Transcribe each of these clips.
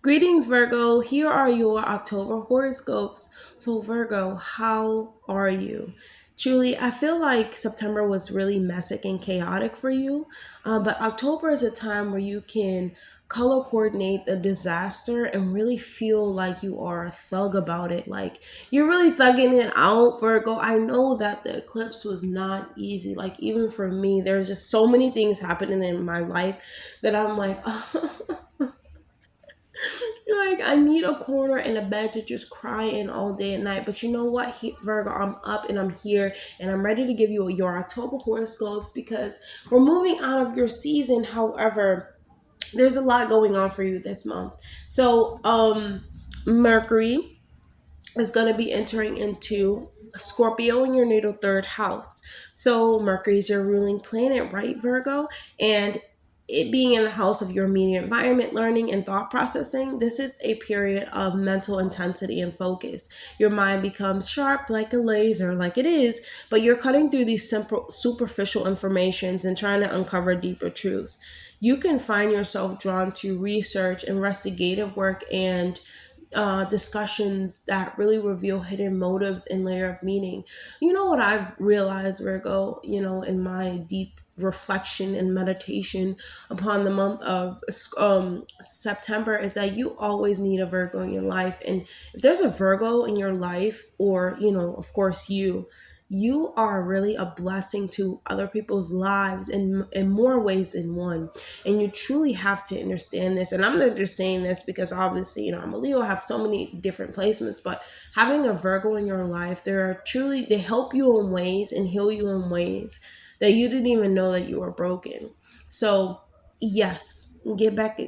Greetings, Virgo. Here are your October horoscopes. So, Virgo, how are you? Truly, I feel like September was really messy and chaotic for you, but October is a time where you can color coordinate the disaster and really feel like you are a thug about it. Like you're really thugging it out, Virgo. I know that the eclipse was not easy. Like, even for me, there's just so many things happening in my life that I'm like, like, I need a corner and a bed to just cry in all day and night. But you know what, Virgo, I'm up and I'm here and I'm ready to give you your October horoscopes because we're moving out of your season. However, there's a lot going on for you this month. So, Mercury is going to be entering into Scorpio in your natal third house. So Mercury is your ruling planet, right, Virgo? And it being in the house of your immediate environment, learning and thought processing, this is a period of mental intensity and focus. Your mind becomes sharp like a laser, like it is, but you're cutting through these simple, superficial informations and trying to uncover deeper truths. You can find yourself drawn to research, investigative work, and discussions that really reveal hidden motives and layer of meaning. You know what I've realized, Virgo, in my deep reflection and meditation upon the month of September, is that you always need a Virgo in your life. And if there's a Virgo in your life, or, of course, you are really a blessing to other people's lives in more ways than one. And you truly have to understand this. And I'm not just saying this because obviously, I'm a Leo, I have so many different placements, but having a Virgo in your life, they help you in ways and heal you in ways that you didn't even know that you were broken. So yes, get back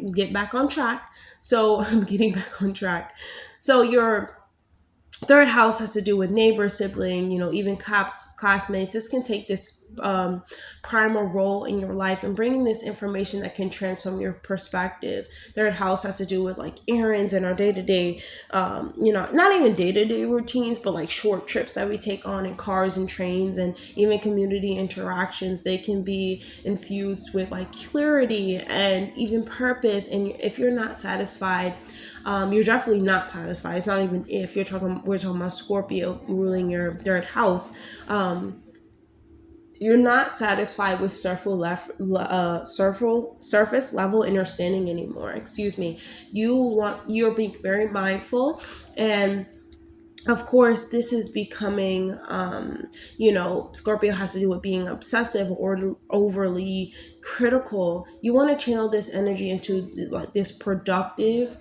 on track. So I'm getting back on track. So you're third house has to do with neighbor, sibling, even classmates. This can take this primal role in your life and bringing this information that can transform your perspective. Third house has to do with like errands and our day-to-day, not even day-to-day routines, but like short trips that we take on in cars and trains, and even community interactions. They can be infused with like clarity and even purpose. And if you're not satisfied, you're definitely not satisfied. It's not even if we're talking about Scorpio ruling your third house. You're not satisfied with surface level understanding anymore. Excuse me. You're being very mindful, and of course, this is becoming, Scorpio has to do with being obsessive or overly critical. You want to channel this energy into like this productive,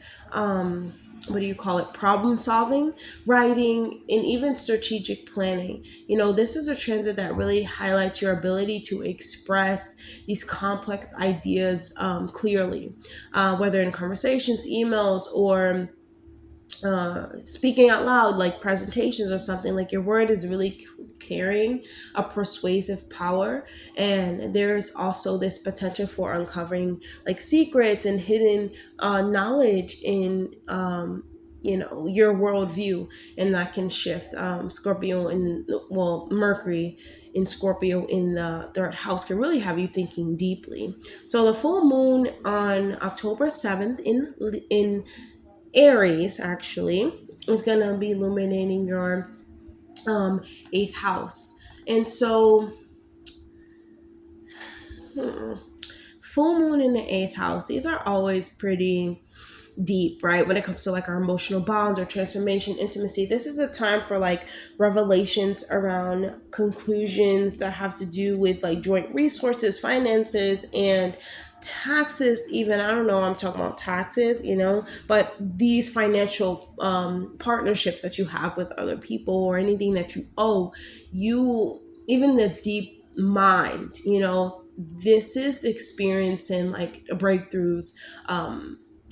what do you call it, problem solving, writing, and even strategic planning. This is a transit that really highlights your ability to express these complex ideas clearly, whether in conversations, emails, or speaking out loud, like presentations or something. Like, your word is really carrying a persuasive power, and there's also this potential for uncovering like secrets and hidden knowledge in your worldview. And that can shift. Scorpio in well Mercury in Scorpio in the third house can really have you thinking deeply. So the full moon on October 7th in Aries actually is gonna be illuminating your eighth house. And so full moon in the eighth house, these are always pretty deep, right? When it comes to like our emotional bonds or transformation, intimacy, this is a time for like revelations around conclusions that have to do with like joint resources, finances, and taxes. Even, I don't know, I'm talking about taxes, but these financial partnerships that you have with other people, or anything that you owe, even the deep mind, this is experiencing like breakthroughs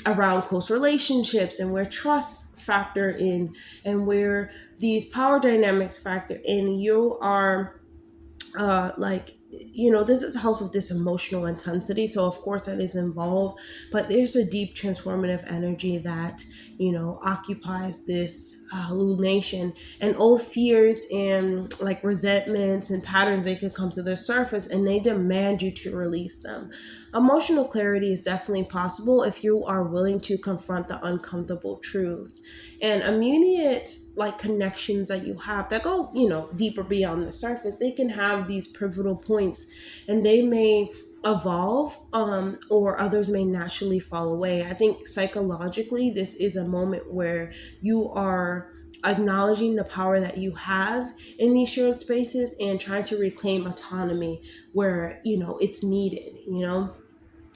around close relationships, and where trust factor in, and where these power dynamics factor in. You are like this is a house of this emotional intensity. So, of course, that is involved, but there's a deep transformative energy that, occupies this lunation, and old fears and like resentments and patterns, they can come to the surface and they demand you to release them. Emotional clarity is definitely possible if you are willing to confront the uncomfortable truths, and immediate like connections that you have that go deeper beyond the surface. They can have these pivotal points, and they may evolve, or others may naturally fall away. I think psychologically this is a moment where you are acknowledging the power that you have in these shared spaces and trying to reclaim autonomy where it's needed.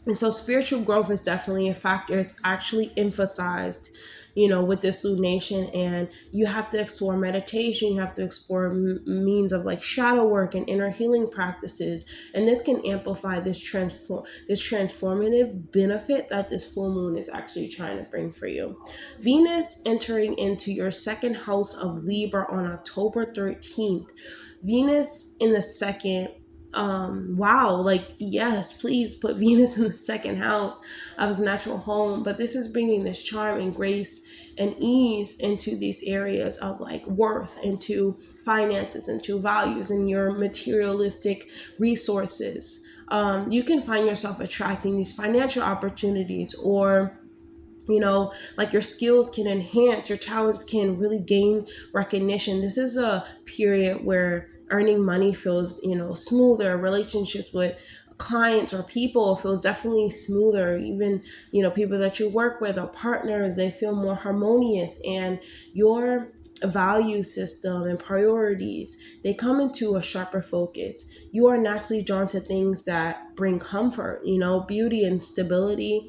And so spiritual growth is definitely a factor. It's actually emphasized, with this lunation. And you have to explore meditation. You have to explore means of like shadow work and inner healing practices. And this can amplify this transformative benefit that this full moon is actually trying to bring for you. Venus entering into your second house of Libra on October 13th. Venus in the second, wow, like yes, please put Venus in the second house of his natural home. But this is bringing this charm and grace and ease into these areas of like worth, into finances, into values, and your materialistic resources. You can find yourself attracting these financial opportunities, or like your skills can enhance, your talents can really gain recognition. This is a period where earning money feels smoother. Relationships with clients or people feels definitely smoother. Even people that you work with or partners, they feel more harmonious, and your value system and priorities, they come into a sharper focus. You are naturally drawn to things that bring comfort, beauty and stability.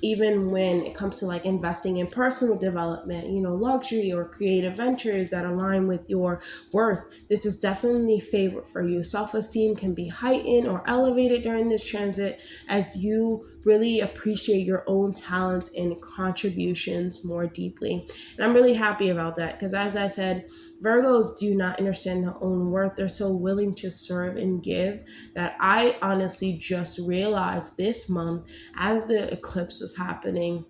Even when it comes to like investing in personal development, luxury or creative ventures that align with your worth, this is definitely favored for you. Self-esteem can be heightened or elevated during this transit as you really appreciate your own talents and contributions more deeply. And I'm really happy about that because, as I said, Virgos do not understand their own worth. They're so willing to serve and give that I honestly just realized this month as the eclipse was happening,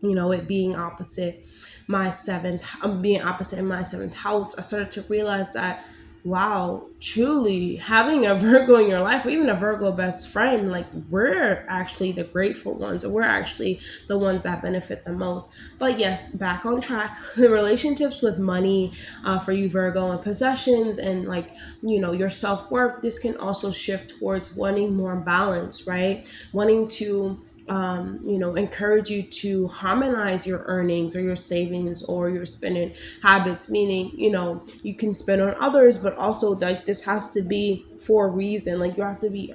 it being opposite my seventh, being opposite in my seventh house, I started to realize that, wow, truly having a Virgo in your life, or even a Virgo best friend, like we're actually the grateful ones, or we're actually the ones that benefit the most. But yes, back on track. The relationships with money, for you Virgo, and possessions, and like your self-worth, this can also shift towards wanting more balance, right? Wanting to encourage you to harmonize your earnings or your savings or your spending habits, meaning, you can spend on others, but also like this has to be for a reason. Like you have to be,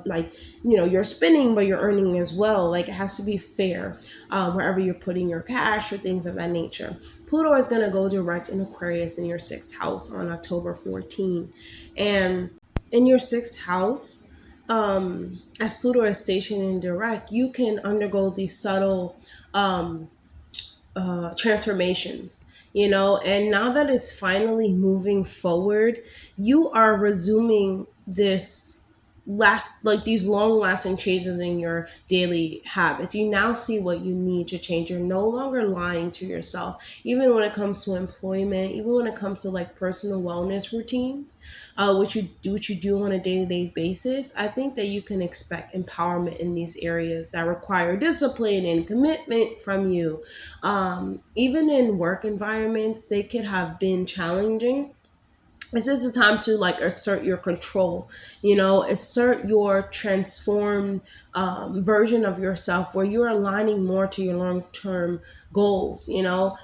like, you're spending, but you're earning as well. Like it has to be fair, wherever you're putting your cash or things of that nature. Pluto is going to go direct in Aquarius in your sixth house on October 14th. And in your sixth house, as Pluto is stationed in direct, you can undergo these subtle transformations, and now that it's finally moving forward, you are resuming this last like these long lasting changes in your daily habits. You now see what you need to change. You're no longer lying to yourself, even when it comes to employment, even when it comes to like personal wellness routines, which you do on a day-to-day basis. I think that you can expect empowerment in these areas that require discipline and commitment from you. Even in work environments, they could have been challenging. This is the time to like assert your control, assert your transformed version of yourself where you're aligning more to your long-term goals.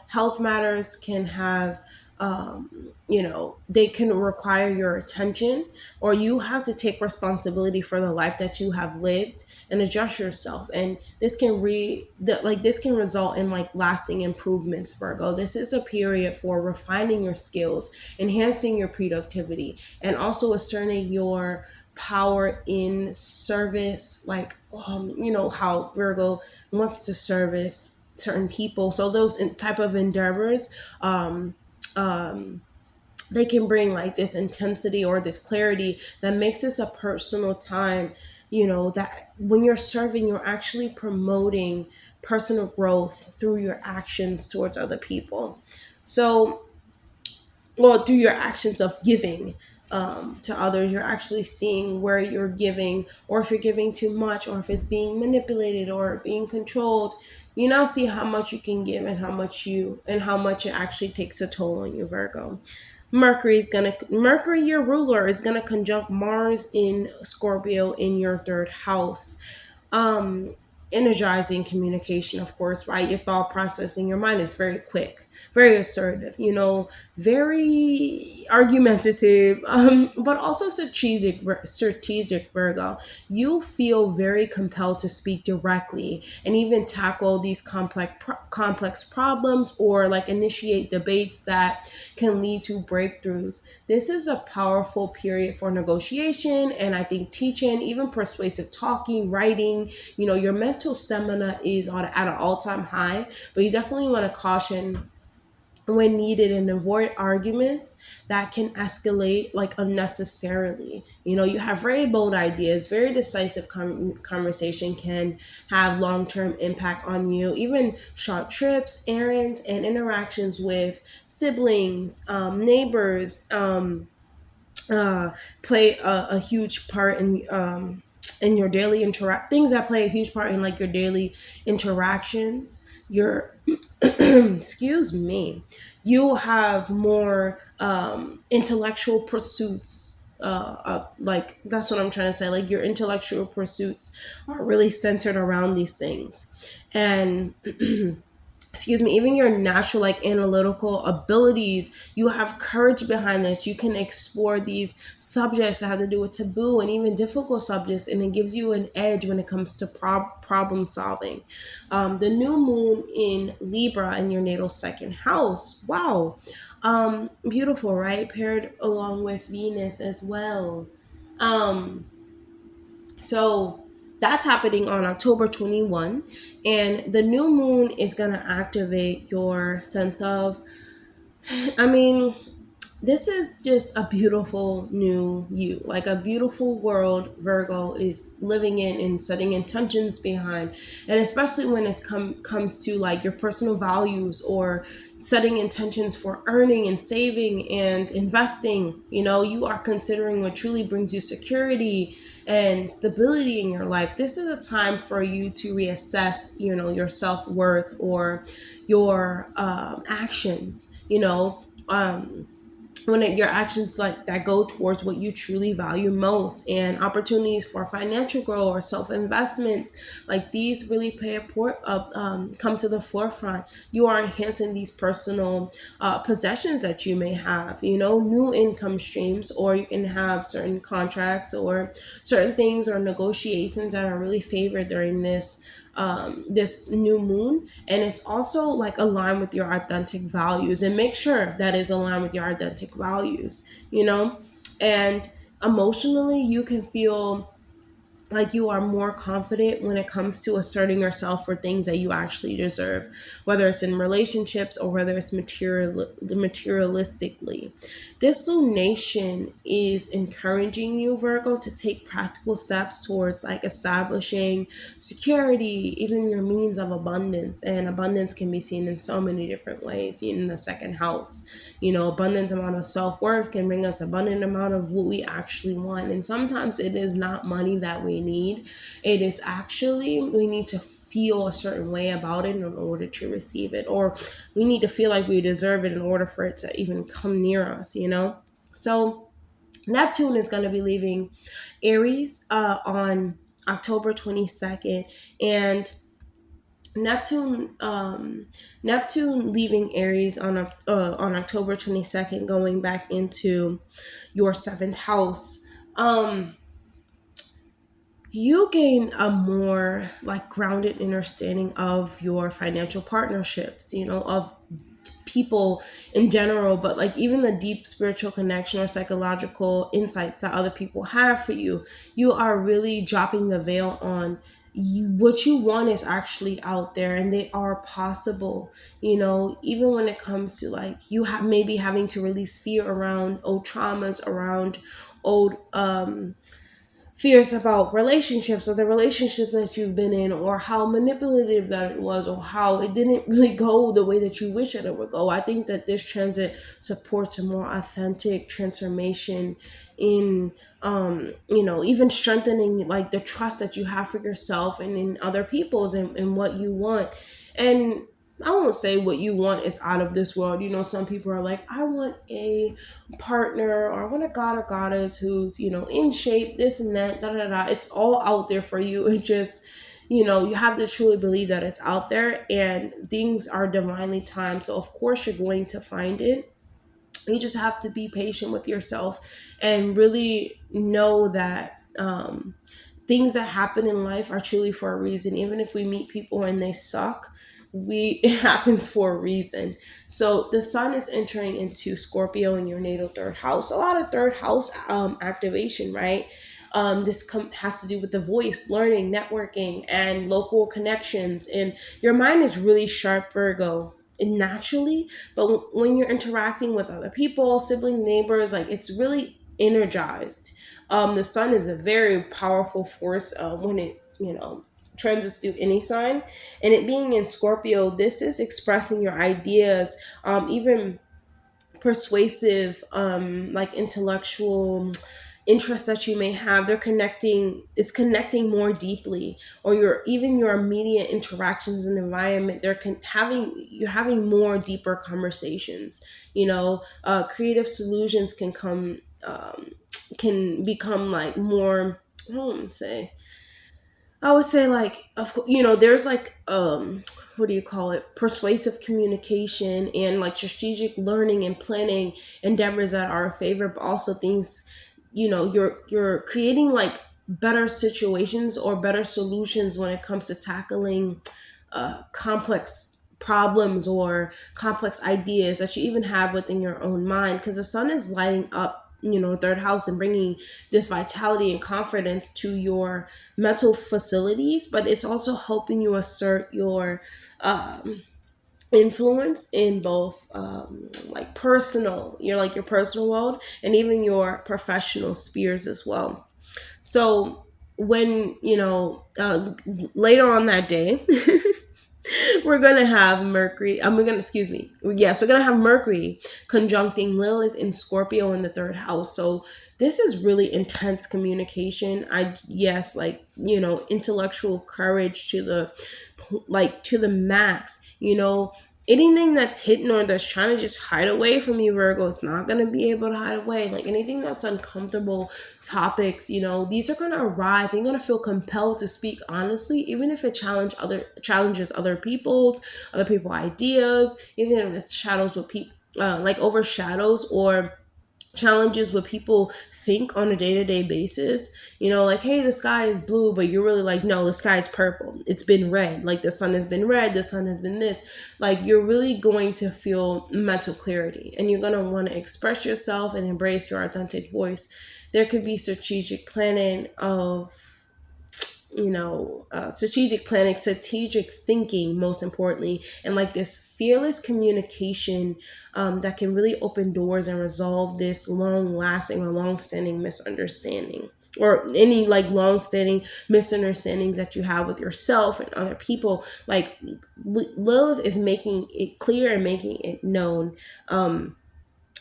Health matters can have, they can require your attention, or you have to take responsibility for the life that you have lived and adjust yourself. And this can result in like lasting improvements, Virgo. This is a period for refining your skills, enhancing your productivity, and also asserting your power in service. Like, how Virgo wants to service certain people. So those type of endeavors, um, they can bring like this intensity or this clarity that makes this a personal time. You know, that when you're serving, you're actually promoting personal growth through your actions towards other people. So, well, through your actions of giving to others, you're actually seeing where you're giving, or if you're giving too much, or if it's being manipulated or being controlled. You now see how much you can give, and how much it actually takes a toll on you, Virgo. Mercury, your ruler, is gonna conjunct Mars in Scorpio in your third house. um Energizing communication, of course, right? Your thought processing, your mind is very quick, very assertive, you know, very argumentative, but also strategic, Virgo. You feel very compelled to speak directly and even tackle these complex problems, or like initiate debates that can lead to breakthroughs. This is a powerful period for negotiation, and I think teaching, even persuasive talking, writing. You know, your mental stamina is at an all-time high, but you definitely want to caution when needed and avoid arguments that can escalate like unnecessarily. You know, you have very bold ideas, very decisive conversation can have long-term impact on you. Even short trips, errands, and interactions with siblings, neighbors, uh, play a huge part in your daily interact things that play a huge part in like your daily interactions. Your excuse me, you have more intellectual pursuits. Like that's what I'm trying to say. Like your intellectual pursuits are really centered around these things, and excuse me, even your natural like analytical abilities, you have courage behind that. You can explore these subjects that have to do with taboo and even difficult subjects, and it gives you an edge when it comes to problem solving. The new moon in Libra in your natal second house, wow, beautiful, right? Paired along with Venus as well. um so that's happening on October 21. And the new moon is going to activate your sense of, I mean, this is just a beautiful new you, like a beautiful world Virgo is living in and setting intentions behind. And especially when it comes to like your personal values, or setting intentions for earning and saving and investing. You know, you are considering what truly brings you security and stability in your life. This is a time for you to reassess, you know, your self-worth, or your actions, you know. Your actions like that go towards what you truly value most, and opportunities for financial growth or self-investments, like these really come to the forefront. You are enhancing these personal possessions that you may have, you know, new income streams, or you can have certain contracts or certain things or negotiations that are really favored during this new moon. And it's also like aligned with your authentic values, and make sure that is aligned with your authentic values, you know. And emotionally, you can feel like you are more confident when it comes to asserting yourself for things that you actually deserve, whether it's in relationships or whether it's materialistically. This lunation is encouraging you, Virgo, to take practical steps towards like establishing security, even your means of abundance. And abundance can be seen in so many different ways. In the second house, you know, abundant amount of self-worth can bring us abundant amount of what we actually want. And sometimes it is not money that we need. It is actually, we need to feel a certain way about it in order to receive it, or we need to feel like we deserve it in order for it to even come near us, you know. So Neptune is going to be leaving Aries on October 22nd. And Neptune leaving Aries on October 22nd, going back into your seventh house. You gain a more like grounded understanding of your financial partnerships, you know, of people in general, but like even the deep spiritual connection or psychological insights that other people have for you. You are really dropping the veil on what you want is actually out there, and they are possible. Even when it comes to like you have maybe having to release fear around old traumas, around old fears about relationships, or the relationship that you've been in, or how manipulative that it was, or how it didn't really go the way that you wish that it would go. I think that this transit supports a more authentic transformation in even strengthening like the trust that you have for yourself and in other people's, and what you want. And I won't say what you want is out of this world. Some people are like, I want a partner, or I want a god or goddess who's, in shape, this and that, da da da. It's all out there for you. It just, you have to truly believe that it's out there, and things are divinely timed. So, of course, you're going to find it. You just have to be patient with yourself and really know that things that happen in life are truly for a reason. Even if we meet people and they suck, it happens for a reason. So the sun is entering into Scorpio in your natal third house. A lot of third house activation, right? Has to do with the voice, learning, networking, and local connections. And your mind is really sharp, Virgo, and naturally. But when you're interacting with other people, sibling, neighbors, like it's really energized. The sun is a very powerful force when it, transits through any sign. And it being in Scorpio, this is expressing your ideas, even persuasive, like intellectual interests that you may have. It's connecting more deeply, or your immediate interactions in the environment. You're having more deeper conversations. Creative solutions can become like more, I don't say, I would say like, there's like what do you call it? Persuasive communication and like strategic learning and planning endeavors that are a favor, but also things, you're creating like better situations or better solutions when it comes to tackling complex problems or complex ideas that you even have within your own mind, because the sun is lighting up, third house, and bringing this vitality and confidence to your mental facilities, but it's also helping you assert your influence in both like your personal world, and even your professional spheres as well. So when later on that day, we're gonna have Mercury. We're gonna excuse me. Yes, we're gonna have Mercury conjuncting Lilith in Scorpio in the third house. So this is really intense communication. Like intellectual courage to the max. Anything that's hidden or that's trying to just hide away from you, Virgo, it's not going to be able to hide away. Like anything that's uncomfortable topics, these are going to arise, and you're going to feel compelled to speak honestly, even if it challenges other people ideas, even if it shadows what people like overshadows or challenges what people think on a day-to-day basis. Like, hey, the sky is blue, but you're really like, no, the sky is purple, it's been red, like the sun has been red, the sun has been this. Like, you're really going to feel mental clarity, and you're going to want to express yourself and embrace your authentic voice. There could be strategic planning, strategic thinking, most importantly, and like this fearless communication that can really open doors and resolve this long lasting or long standing misunderstanding, or any like long standing misunderstandings that you have with yourself and other people. Like Lilith is making it clear and making it known.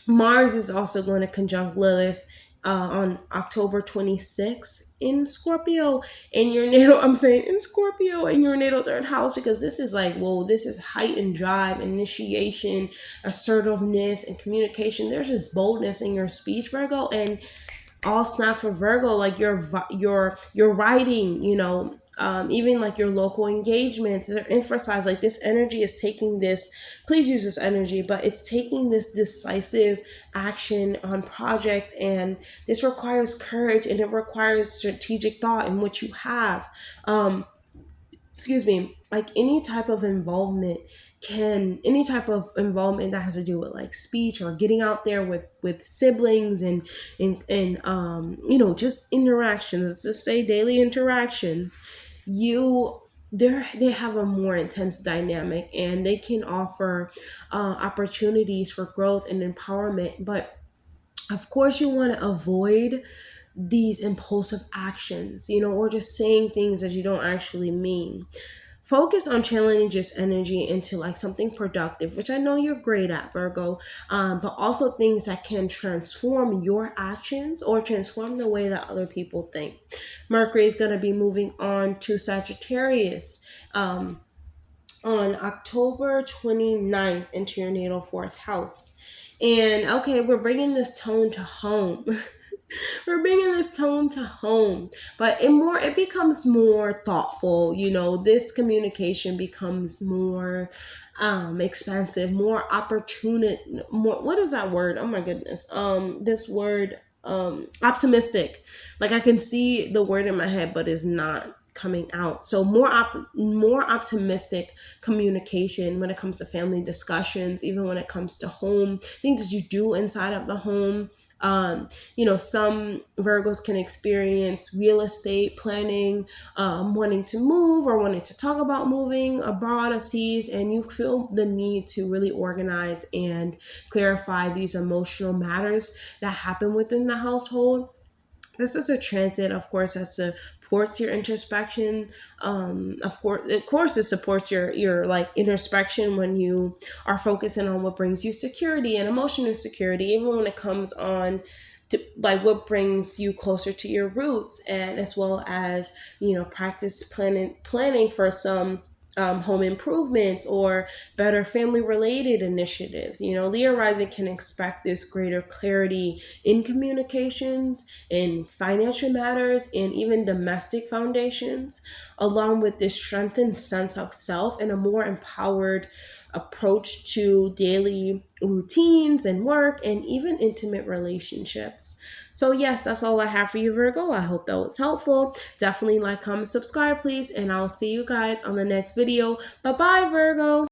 Mars is also going to conjunct Lilith on October 26th in Scorpio in your natal. I'm saying in Scorpio in your natal third house, because this is like, whoa, this is heightened drive, initiation, assertiveness, and communication. There's just boldness in your speech, Virgo, and all snap for Virgo, like your writing, even like your local engagements, they're emphasized. Like this energy is taking this, please use this energy, but it's taking this decisive action on projects, and this requires courage, and it requires strategic thought in what you have. Excuse me, like any type of involvement that has to do with like speech or getting out there with siblings, and just interactions, let's just say daily interactions. they have a more intense dynamic, and they can offer opportunities for growth and empowerment. But of course, you want to avoid these impulsive actions, or just saying things that you don't actually mean. Focus on channeling just energy into like something productive, which I know you're great at, Virgo, but also things that can transform your actions or transform the way that other people think. Mercury is going to be moving on to Sagittarius on October 29th into your natal fourth house. And okay, we're bringing this tone to home. We're bringing this tone to home, but it becomes more thoughtful. This communication becomes more expansive, more opportunity, more, what is that word? Oh my goodness. This word, optimistic. Like, I can see the word in my head, but it's not coming out. So more optimistic communication when it comes to family discussions, even when it comes to home things that you do inside of the home. Some Virgos can experience real estate planning, wanting to move or wanting to talk about moving abroad, seas, and you feel the need to really organize and clarify these emotional matters that happen within the household. This is a transit, of course, that supports your introspection. Of course, it supports your like introspection when you are focusing on what brings you security and emotional security, even when it comes on to like what brings you closer to your roots, and as well as practice planning for some home improvements or better family related initiatives. Leo rising can expect this greater clarity in communications, in financial matters, and even domestic foundations, along with this strengthened sense of self and a more empowered approach to daily routines and work and even intimate relationships. So, yes, that's all I have for you, Virgo. I hope that was helpful. Definitely like, comment, subscribe, please, and I'll see you guys on the next video. Bye bye, Virgo.